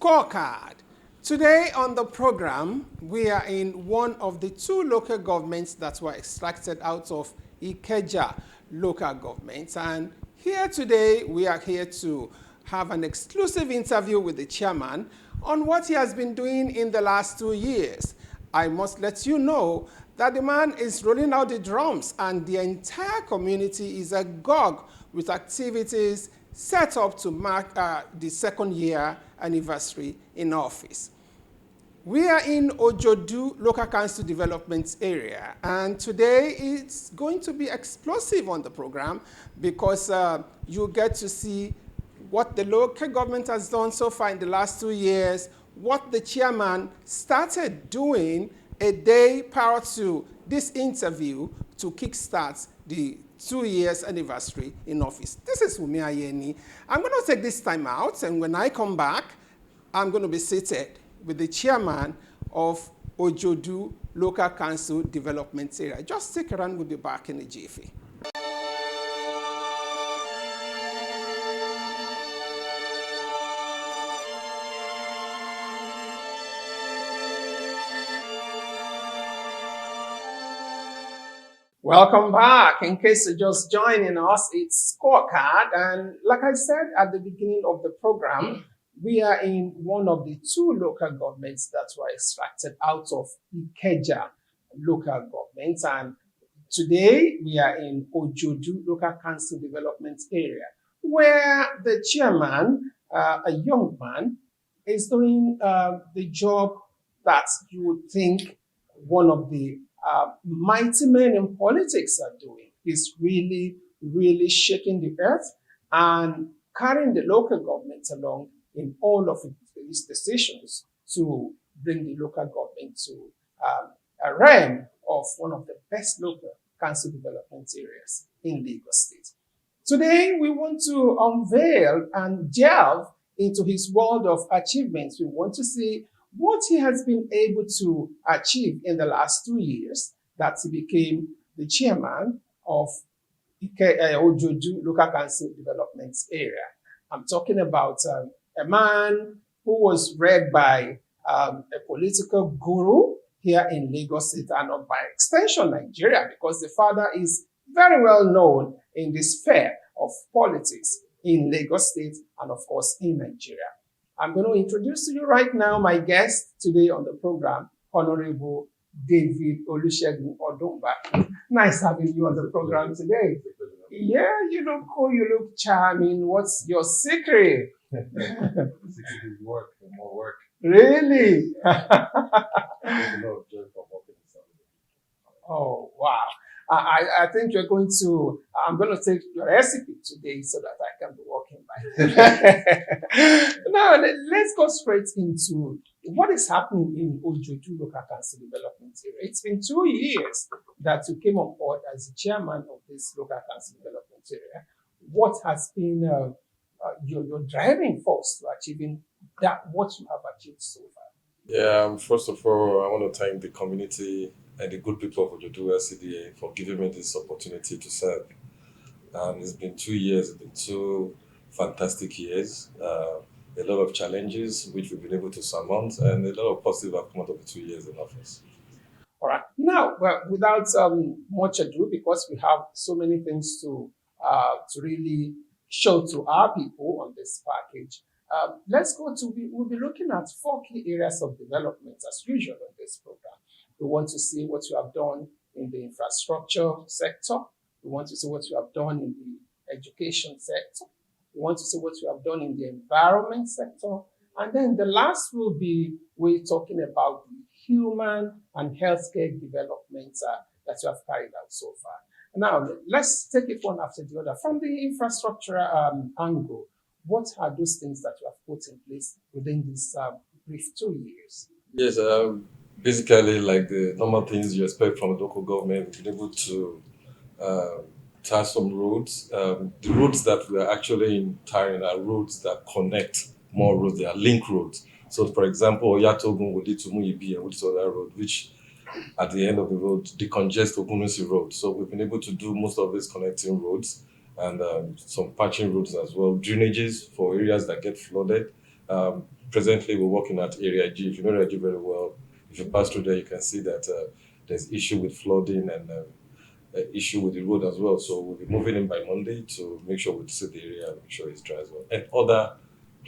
Scorecard. Today on the program, we are in one of the two local governments that were extracted out of Ikeja local government. And here today, we are here to have an exclusive interview with the chairman on what he has been doing in the last 2 years. I must let you know that the man is rolling out the drums and the entire community is agog with activities set up to mark the second year anniversary in office. We are in Ojodu Local Council Development Area, and today it's going to be explosive on the program because you get to see what the local government has done so far in the last 2 years, what the chairman started doing a day prior to this interview to kickstart the 2 years anniversary in office. This is Wumi Ayeni. I'm going to take this time out, and when I come back, I'm going to be seated with the chairman of Ojodu Local Council Development Area. Just stick around, we'll be back in a jiffy. Welcome back. In case you're just joining us, it's Scorecard. And like I said at the beginning of the program, we are in one of the two local governments that were extracted out of Ikeja local government. And today we are in Ojodu Local Council Development Area, where the chairman, a young man, is doing the job that you would think one of the mighty men in politics are doing. Is really, really shaking the earth and carrying the local government along in all of its decisions to bring the local government to a realm of one of the best local council development areas in Lagos State. Today, we want to unveil and delve into his world of achievements. We want to see what he has been able to achieve in the last 2 years that he became the chairman of Ojodu Local Council Development Area. I'm talking about a man who was read by a political guru here in Lagos State and by extension Nigeria, because the father is very well known in the sphere of politics in Lagos State and of course in Nigeria. I'm going to introduce to you right now my guest today on the program, Honorable David Olusegun Odumba. Nice having you on the program today. Yeah, you look cool, you look charming. What's your secret? Secret is work, more work. Really? Oh, wow. I think I'm going to take your recipe today so that I can be working by it. Now, let's go straight into what is happening in Ojodu Local Council Development Area. It's been 2 years that you came on board as the chairman of this Local Council Development Area. What has been your driving force to achieving what you have achieved so far? Yeah, first of all, I want to thank the community and the good people of Ojodu LCDA for giving me this opportunity to serve. It's been 2 years, it's been 2 fantastic years. A lot of challenges which we've been able to surmount, and a lot of positive have come out of the 2 years in office. All right. Now, well, without much ado, because we have so many things to really show to our people on this package, let's go to, we'll be looking at 4 key areas of development as usual on this program. We want to see what you have done in the infrastructure sector. We want to see what you have done in the education sector. We want to see what you have done in the environment sector. And then the last will be, we're talking about the human and healthcare developments that you have carried out so far. Now, let's take it one after the other. From the infrastructure angle, what are those things that you have put in place within this brief 2 years? Yes, basically like the normal things you expect from a local government, we've been able to tar some roads. The roads that we are actually in tarring are roads that connect more roads. They are link roads. So, for example, Oyatogun will lead to Muyibi and which other road, which at the end of the road decongest Ogunusi Road. So we've been able to do most of these connecting roads and some patching roads as well, drainages for areas that get flooded. presently we're working at Area G. If you know Area G very well, if you pass through there, you can see that there's issue with flooding and issue with the road as well. So we'll be moving in by Monday to make sure we see the area and make sure it's dry as well. And other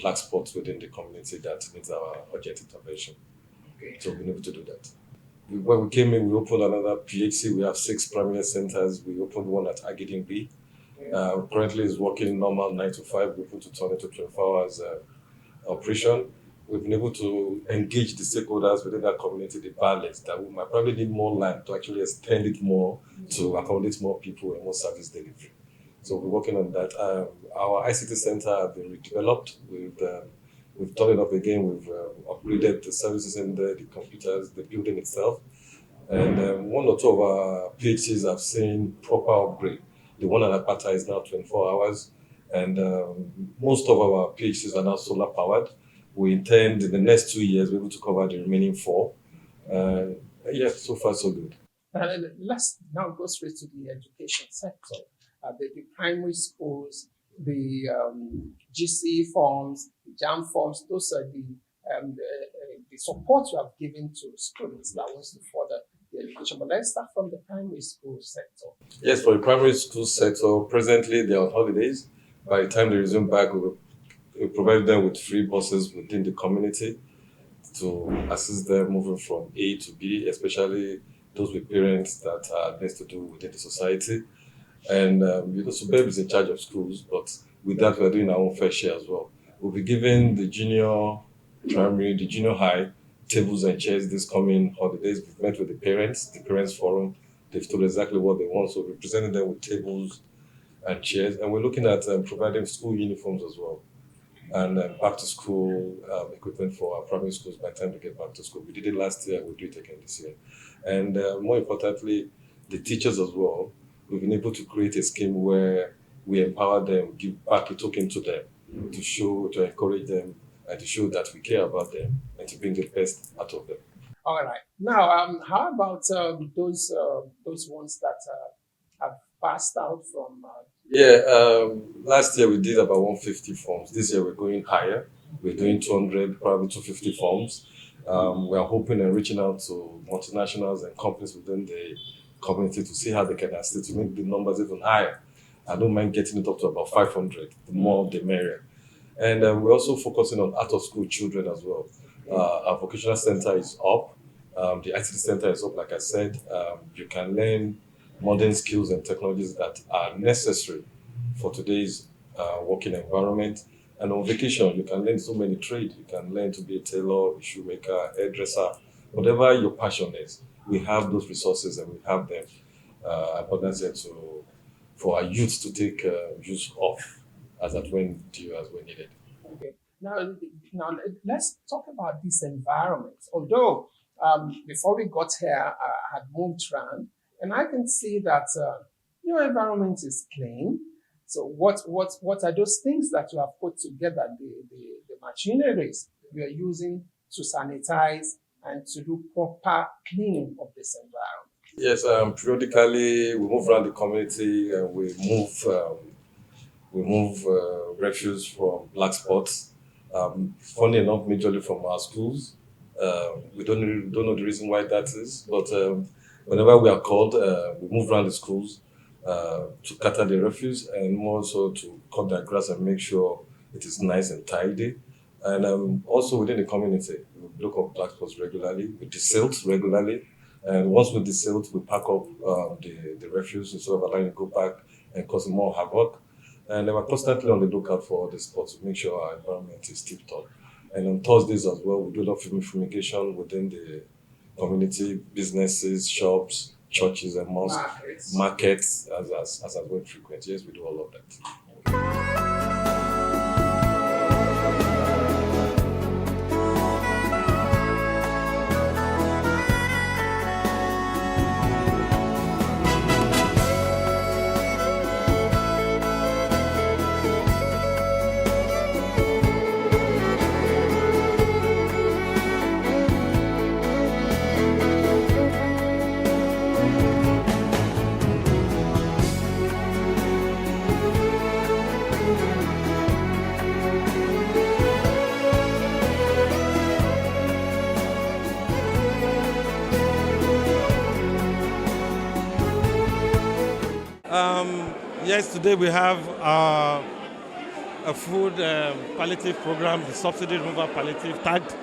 black spots within the community that needs our urgent intervention. Okay. So we've been able to do that. When we came in, we opened another PHC. We have 6 primary health centers. We opened one at Agidingbi. Currently is working normal 9 to 5. We put to turn into 24 hours operation. We've been able to engage the stakeholders within that community, the balance that we might probably need more land to actually extend it more to accommodate more people and more service delivery. So we're working on that. Our ICT center have been redeveloped. We've turned it up again. We've upgraded the services in there, the computers, the building itself. And one or two of our PHCs have seen proper upgrade. The one at Apata is now 24 hours. And most of our PHCs are now solar powered. We intend in the next 2 years be able to cover the remaining 4. So far so good. Let's now go straight to the education sector. The primary schools, the GCE forms, the JAM forms, those are the support you have given to students that wants to further the education. But let's start from the primary school sector. Yes, for the primary school sector, presently they're on holidays. By the time they resume back, we provide them with free buses within the community to assist them moving from A to B, especially those with parents that are less to do within the society. And Subeb is in charge of schools, but with that we're doing our own fair share as well. We'll be giving the junior primary, the junior high tables and chairs this coming holidays. We've met with the parents forum. They've told exactly what they want, so we're presenting them with tables and chairs, and we're looking at providing school uniforms as well, and back to school equipment for our primary schools by the time they get back to school. We did it last year, we'll do it again this year. And more importantly, the teachers as well. We've been able to create a scheme where we empower them, give back a token to them to encourage them and to show that we care about them and to bring the best out of them. All right. Now, how about those ones that have passed out from? Last year we did about 150 forms. This year we're going higher. We're doing 200, probably 250 forms. We are hoping and reaching out to multinationals and companies within the community to see how they can assist to make the numbers even higher. I don't mind getting it up to about 500. The more, the merrier. And we're also focusing on out-of-school children as well. Our vocational center is up. The ICT center is up, like I said. You can learn modern skills and technologies that are necessary for today's working environment. And on vacation, you can learn so many trades. You can learn to be a tailor, a shoemaker, hairdresser, whatever your passion is. We have those resources and we have them abundance here for our youth to take use of as at when due, as when needed. Okay. Now let's talk about this environment. Although before we got here, I had moved around, and I can see that your environment is clean. So what are those things that you have put together, the machineries you are using to sanitize and to do proper cleaning of this environment? Yes, periodically we move around the community and we move refuse from black spots. Funny enough, majorly from our schools. We don't know the reason why that is, but whenever we are called, we move around the schools to gather the refuse and more so to cut the grass and make sure it is nice and tidy. And also within the community, we look up black spots regularly, we desilt regularly. And once we desilt, we pack up the refuse instead of allowing it to go back and causing more havoc. And we're constantly on the lookout for all the spots to make sure our environment is tip-top. And on Thursdays as well, we do a lot of fumigation within the community, businesses, shops, churches and mosques, markets as well frequent. Yes, we do all of that. Yes, today we have a food palliative program, the subsidy removal palliative, tagged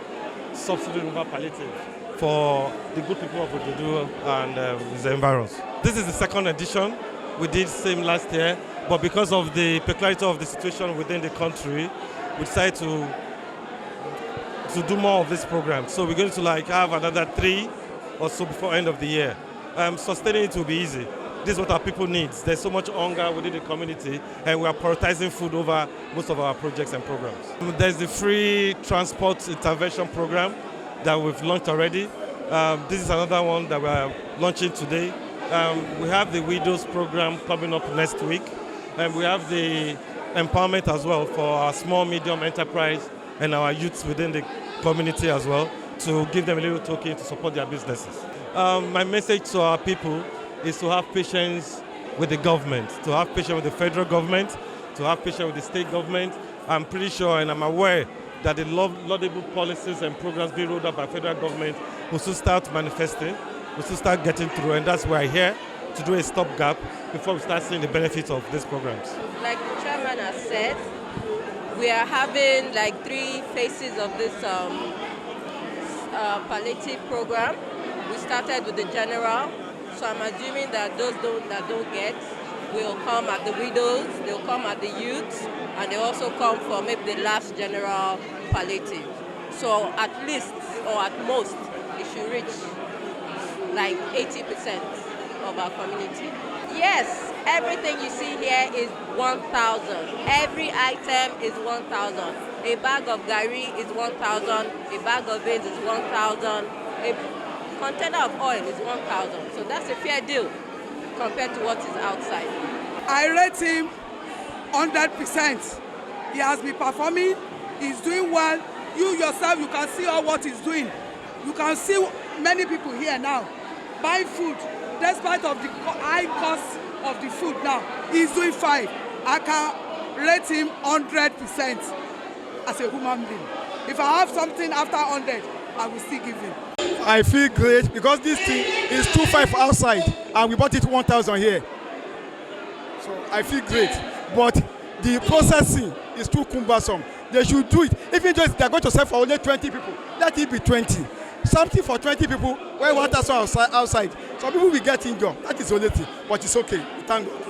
subsidy removal palliative for the good people of Ojodu and the environs. This is the second edition. We did same last year, but because of the peculiarity of the situation within the country, we decided to do more of this program. So we're going to have another 3 or so before end of the year. Sustaining it will be easy. This is what our people need. There's so much hunger within the community, and we are prioritizing food over most of our projects and programs. There's the free transport intervention program that we've launched already. This is another one that we are launching today. We have the widows program coming up next week, and we have the empowerment as well for our small, medium enterprise and our youths within the community as well, to give them a little token to support their businesses. My message to our people is to have patience with the government, to have patience with the federal government, to have patience with the state government. I'm pretty sure and I'm aware that the laudable policies and programs being rolled out by federal government will soon start manifesting, will soon start getting through, and that's why I'm here to do a stopgap before we start seeing the benefits of these programs. Like the chairman has said, we are having 3 phases of this palliative program. We started with the general, so I'm assuming that those that don't get will come at the widows, they'll come at the youth, and they'll also come for maybe the last general palliative. So at least, or at most, it should reach 80% of our community. Yes, everything you see here is 1,000. Every item is 1,000. A bag of gari is 1,000. A bag of beans is 1,000. A container of oil is 1,000. So that's a fair deal compared to what is outside. I rate him 100%. He has been performing. He's doing well. You yourself, you can see all what he's doing. You can see many people here now buying food, despite of the high cost of the food now. He's doing fine. I can rate him 100% as a human being. If I have something after 100, I will still give him. I feel great because this thing is 2,500 outside and we bought it 1,000 here. So I feel great. But the processing is too cumbersome. They should do it. Even though they're going to sell for only 20 people, let it be 20. Something for 20 people where 1,000 outside. Some people will get injured. That is the only thing. But it's okay. Thank God.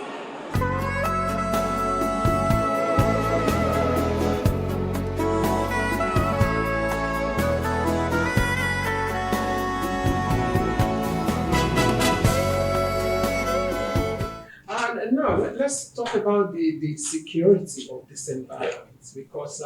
And now let's talk about the security of this environment, because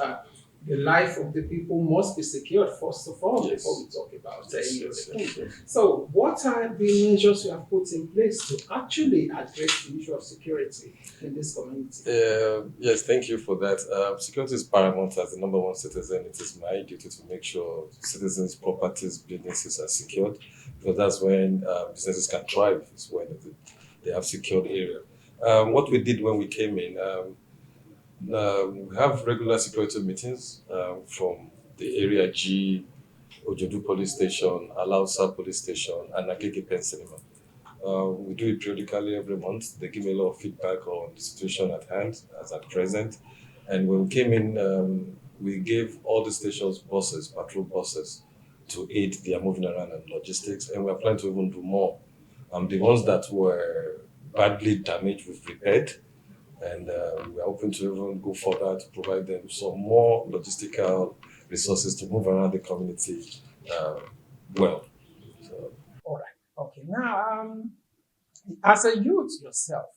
the life of the people must be secured first of all before we talk about the So what are the measures you have put in place to actually address the issue of security in this community? Yes, thank you for that. Security is paramount. As the number one citizen, it is my duty to make sure citizens' properties, businesses are secured, because that's when businesses can thrive. It's when they have secured area. What we did when we came in, we have regular security meetings from the Area G, Ojodu Police Station, Alausa Police Station, and Agege Pen Cinema. We do it periodically every month. They give me a lot of feedback on the situation at hand, as at present. And when we came in, we gave all the stations buses, patrol buses, to aid their moving around and logistics. And we're planning to even do more. The ones that were badly damaged, we've repaired. And we are hoping to even go further to provide them some more logistical resources to move around the community well. So. All right. Okay. Now, as a youth yourself,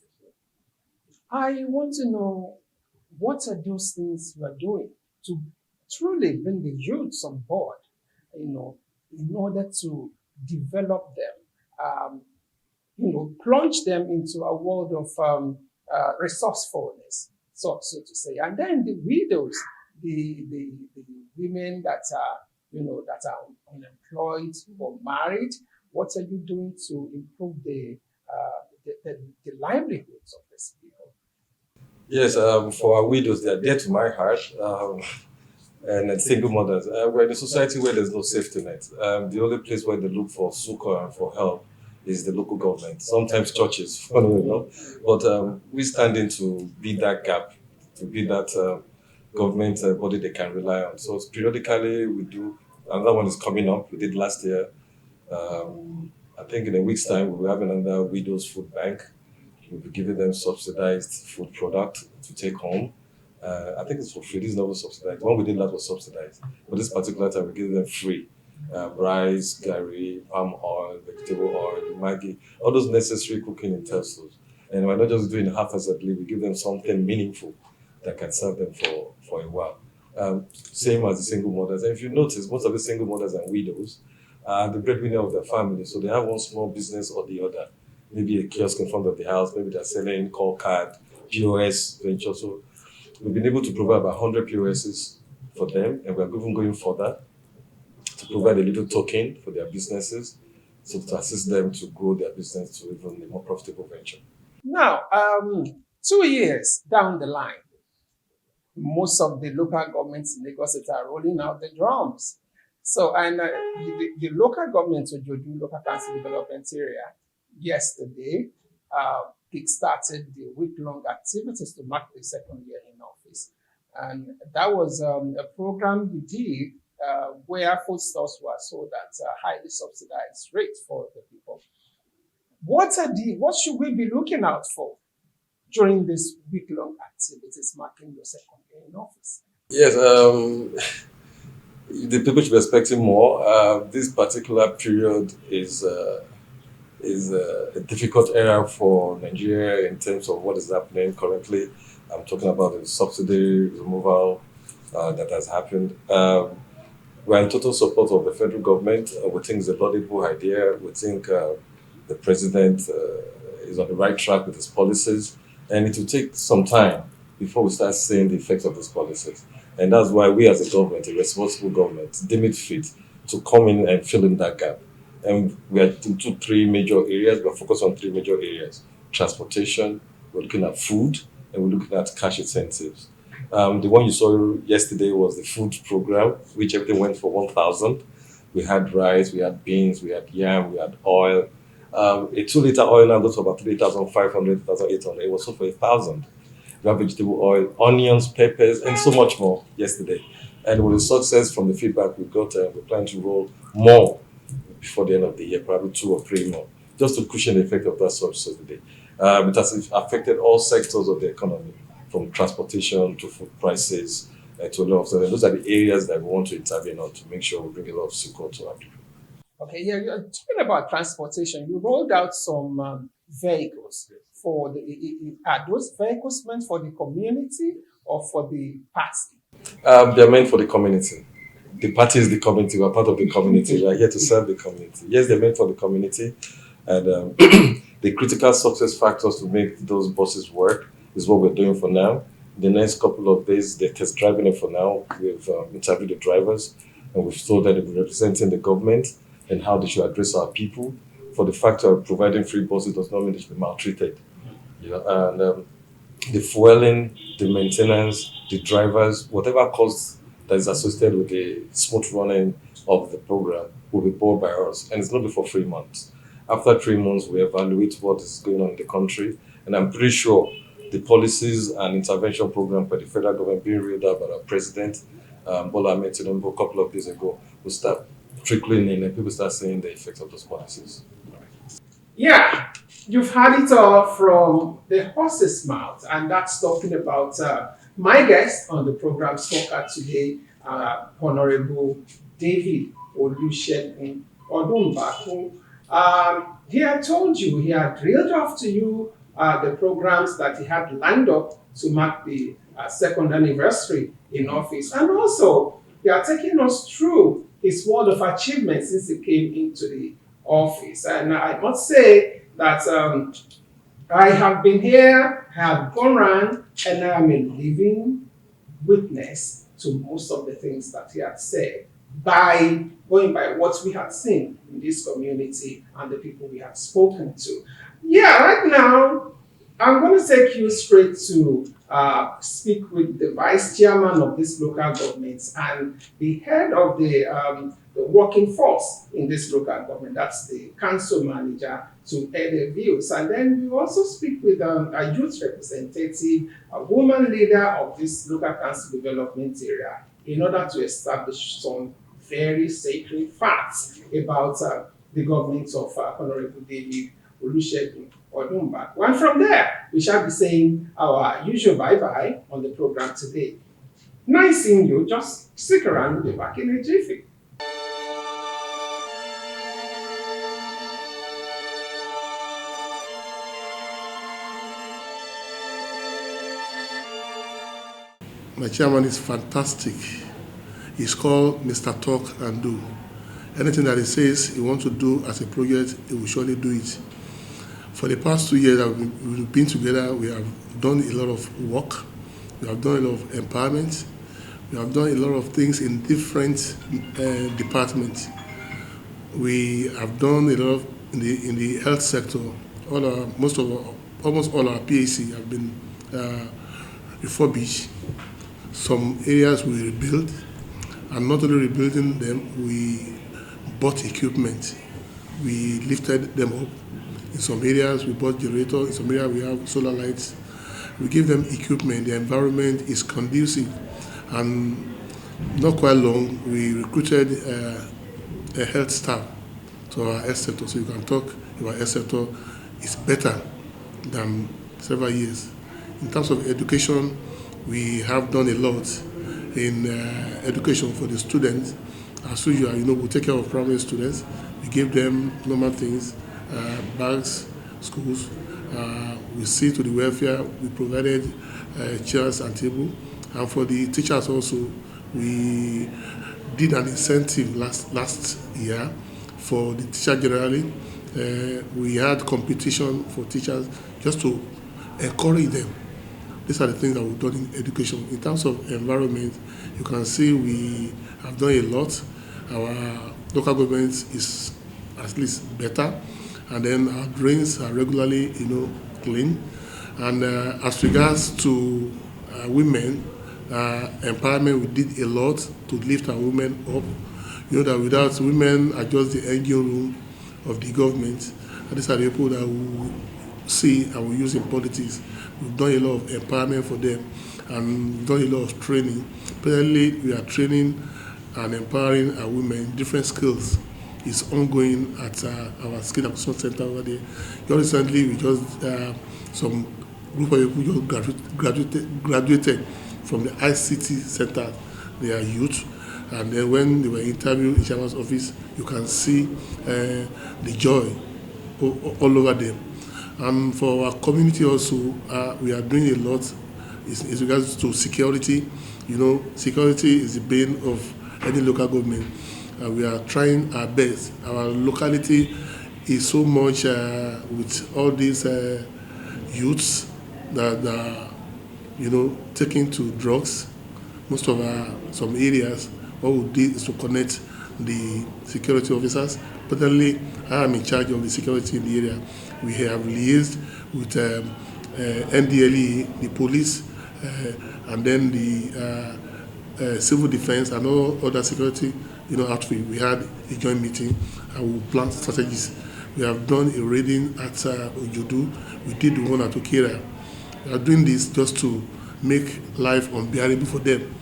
I want to know what are those things you are doing to truly bring the youths on board, in order to develop them, plunge them into a world of resourcefulness, so to say. And then the widows, the women that are unemployed or married, what are you doing to improve the livelihoods of these people? Yes, for our widows, they are dear to my heart. And single mothers. We're in a society where there's no safety net. The only place where they look for succor and for help is the local government, sometimes churches, funny enough. But we stand in to be that gap, to be that government body they can rely on. So periodically we do. Another one is coming up. We did last year. I think in a week's time we will have another widows food bank. We'll be giving them subsidized food product to take home. I think it's for free. This is not subsidized. The one we did last was subsidized, but this particular time we give them free. Rice, gari, palm oil, vegetable oil, Maggi, all those necessary cooking utensils. And we're not just doing haphazardly, we give them something meaningful that can serve them for a while. Same as the single mothers. And if you notice, most of the single mothers and widows are the breadwinner of their family. So they have one small business or the other. Maybe a kiosk in front of the house, maybe they're selling call card, POS venture. So we've been able to provide about 100 POSs for them, and we're even going further to provide a little token for their businesses, so to assist them to grow their business to even a more profitable venture. Now, 2 years down the line, most of the local governments in Lagos State are rolling out the drums. So, and the local government, Ojodu Local Council Development Area, yesterday kick-started the week-long activities to mark the second year in office. And that was a program we did where foodstuffs were sold at a highly subsidized rate for the people. What should we be looking out for during this week-long activities marking your second year in office? Yes, the people should be expecting more. This particular period is a difficult era for Nigeria in terms of what is happening currently. I'm talking about the subsidy removal that has happened. We're in total support of the federal government. We think it's a laudable idea. We think the president is on the right track with his policies, and it will take some time before we start seeing the effects of these policies. And that's why we as a government, a responsible government, deem it fit to come in and fill in that gap. And we are into three major areas. We're focused on three major areas: transportation, we're looking at food, and we're looking at cash incentives. The one you saw yesterday was the food program, which everything went for 1,000. We had rice, we had beans, we had yam, we had oil. A 2-liter oil now goes for about 3,500, 3,800. It was sold for 1,000. We have vegetable oil, onions, peppers, and so much more yesterday. And with the success from the feedback we got, we plan to roll more before the end of the year, probably 2 or 3 more, just to cushion the effect of that subsidy. It has affected all sectors of the economy, from transportation to food prices to a lot of stuff. And those are the areas that we want to intervene on to make sure we bring a lot of support to our people. Okay, yeah, you're talking about transportation. You rolled out some vehicles for are those vehicles meant for the community or for the party? They're meant for the community. The party is the community. We're part of the community. We're here to serve the community. Yes, they're meant for the community. And the critical success factors to make those buses work is what we're doing for now. The next couple of days, they're test driving it for now. We've interviewed the drivers, and we've told them that we're representing the government and how they should address our people. For the fact of providing free buses does not mean they should be maltreated. You know, and the fueling, the maintenance, the drivers, whatever cost that is associated with the smooth running of the program will be borne by us. And it's not for 3 months. After 3 months, we evaluate what is going on in the country. And I'm pretty sure the policies and intervention program by the federal government being rolled out by our president, Bola Ahmed Tinubu, a couple of days ago, will start trickling in and people start seeing the effects of those policies. Yeah, you've had it all from the horse's mouth, and that's talking about my guest on the program Smoker today, Honorable David Olusegun Odunbakun. He had told you, he had reeled off to you the programs that he had lined up to mark the second anniversary in office, and also he had taken us through his world of achievements since he came into the office. And I must say that I have been here, I have gone around, and I am a living witness to most of the things that he had said, by going by what we had seen in this community and the people we had spoken to. Yeah, right now, I'm going to take you straight to speak with the vice chairman of this local government and the head of the working force in this local government. That's the council manager, to air their views. And then we also speak with a youth representative, a woman leader of this local council development area, in order to establish some very sacred facts about the government of Honorable David Olusegun Odumba. And from there, we shall be saying our usual bye-bye on the program today. Nice seeing you. Just stick around. We'll be back in a jiffy. My chairman is fantastic. He's called Mr. Talk and Do. Anything that he says he wants to do as a project, he will surely do it. For the past 2 years that we've been together, we have done a lot of work. We have done a lot of empowerment. We have done a lot of things in different departments. We have done a lot in the health sector. Almost all our PAC have been refurbished. Some areas we rebuilt, and not only rebuilding them, we bought equipment. We lifted them up. In some areas we bought generators, in some areas we have solar lights. We give them equipment, the environment is conducive. And not quite long, we recruited a health staff to our health sector. So you can talk about health sector is better than several years. In terms of education, we have done a lot in education for the students. As usual, we take care of primary students. We give them normal things, bags, schools. We see to the welfare. We provided chairs and tables. And for the teachers also, we did an incentive last year for the teacher generally. We had competition for teachers just to encourage them. These are the things that we've done in education. In terms of environment, you can see we have done a lot. Our local government is at least better, and then our drains are regularly, clean. And as regards to women empowerment, we did a lot to lift our women up. You know that without women are just the engine room of the government, and these are the people that we see and we use in politics. We've done a lot of empowerment for them, and we've done a lot of training. Presently, we are training and empowering our women in different skills. It's ongoing at our skill acquisition center over there. Just recently, we just some group of people just graduated from the ICT center. They are youth, and then when they were interviewed in the chairman's office, you can see the joy all over them. And for our community also, we are doing a lot in regards to security. Security is the bane of any local government. We are trying our best. Our locality is so much with all these youths that are, taking to drugs. Most of some areas, what we did is to connect the security officers. Particularly, I am in charge of the security in the area. We have liaised with NDLE, the police, and then the civil defense and all other security outfit. We had a joint meeting and we planned strategies. We have done a raiding at Ojodu. We did one at Okera. We are doing this just to make life unbearable for them.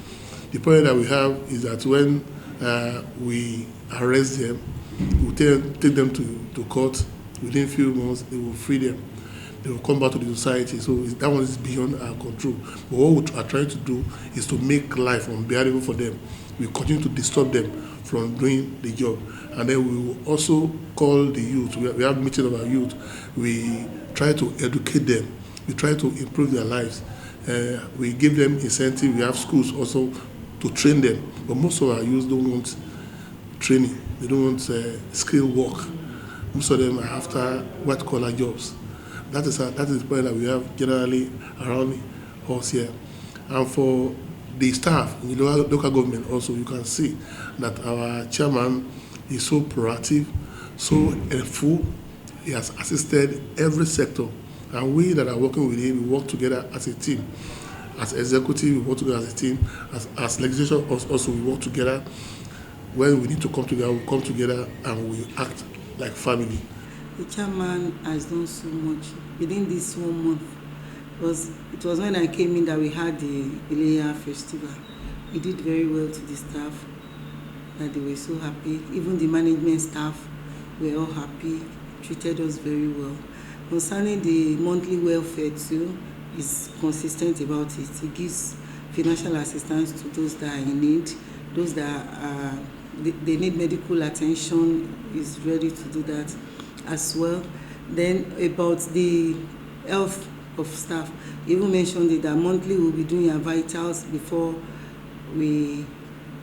The point that we have is that when we arrest them, we take them to court. Within a few months, they will free them. They will come back to the society. So that one is beyond our control. But what we are trying to do is to make life unbearable for them. We continue to disturb them from doing the job. And then we will also call the youth. We have meetings of our youth. We try to educate them. We try to improve their lives. We give them incentive. We have schools also to train them. But most of our youth don't want training. They don't want skill work. Most of them are after white-collar jobs. That is the point that we have generally around us here. And for the staff in the local government also, you can see that our chairman is so proactive, so helpful. He has assisted every sector. And we that are working with him, we work together as a team. As executive, we work together as a team. As legislature also, we work together. When we need to come together, we come together and we act like family. The chairman has done so much within this 1 month. It was when I came in that we had the Ileya festival. He did very well to the staff, that they were so happy. Even the management staff were all happy, treated us very well. Concerning the monthly welfare too, is consistent about it. He gives financial assistance to those that are in need, those that they need medical attention, is ready to do that as well. Then about the health of staff, he even mentioned it that monthly we'll be doing our vitals before we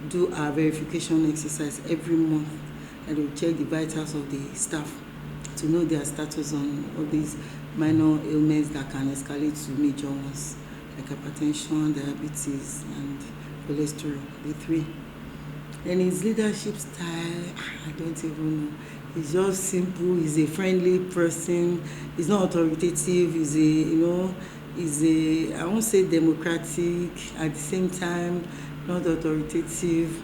do our verification exercise every month, and we'll check the vitals of the staff to know their status on all these minor ailments that can escalate to major ones like hypertension, diabetes, and cholesterol, the three. And his leadership style, I don't even know. He's just simple. He's a friendly person. He's not authoritative. I won't say democratic, at the same time not authoritative.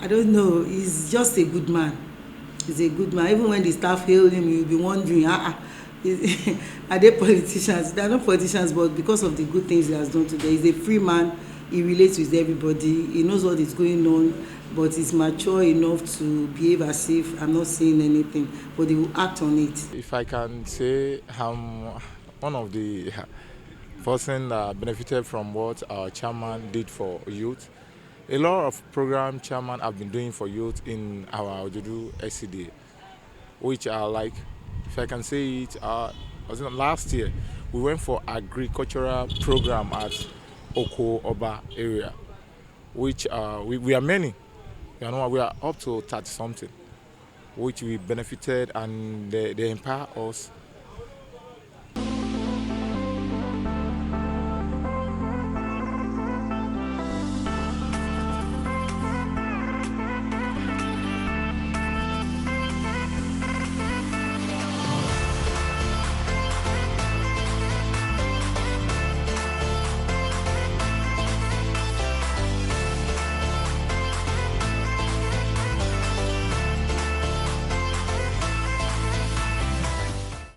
I don't know. He's just a good man. He's a good man. Even when the staff hail him, you'll be wondering, are they politicians? They're not politicians, but because of the good things he has done today, he's a free man. He relates with everybody. He knows what is going on, but he's mature enough to behave as if I'm not saying anything, but he will act on it. If I can say, I'm one of the person that benefited from what our chairman did for youth. A lot of program chairman have been doing for youth in our Ojodu LCDA, which are like, if I can say it, last year we went for agricultural program at Oko Oba area, which we are many. We are up to 30 something, which we benefited, and they empower us